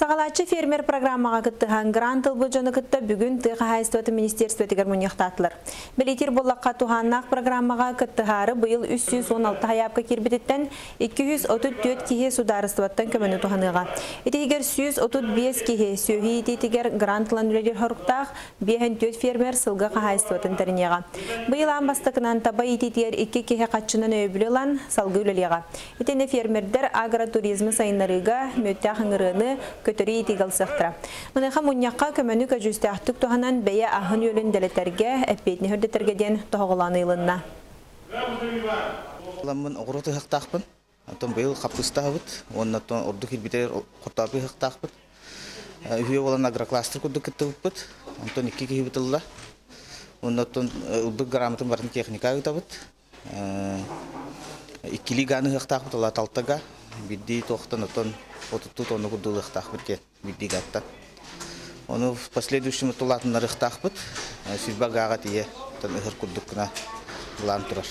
Сағалатчы фермер программаға кыттыған грант ылбы кытта бүгін тыға хайстуаты министерство тегер мұнияқтатылар. Білетер болаққа туғаннақ программаға кыттығары бұйыл 316 хаяпқа кербететтен 234 кеге сударыстываттан көміні туғаныға. Етегер 135 кеге сөйі етегер грантлан үлелер хорықтақ 54 фермер сылға хайстуатын тәрінеға. Бұйыл амбастықынан таба етегер 2 кеге қатшынан өбілілан салғы үлелеға. Етені фермердер агротуризмі сайынларыға мөттә қыңырыны көтөрі етегіл сықтыра. Мұныға мұнияққа көміні көжісті ақтық тұғанан бәйе ағын өлін дәлеттерге әппетіне хүрдетергеден тұғыланы илынна. Ламын оғырыты хықтақпын. Антон бәйіл қапқыстағыбыт. Оннаттан орды келбетер құртапы хықтақпыт. Үйе olan агрокластыр күрді күттігіппіт. Антон 2 кейбітілді. Оннаттан ұлды грамотын барын техника ұйтабыт. 2 ганы хықтақпыт, ола талтыға. Бидді тоқтан отын отутут оны күрділі хықтақпыт ке, бидді ғатта. Оны в последующем ұтылатынлары хықтақпыт. Сүзбақ ағат ие, ұғыр күрдік күна ұлан тұрар.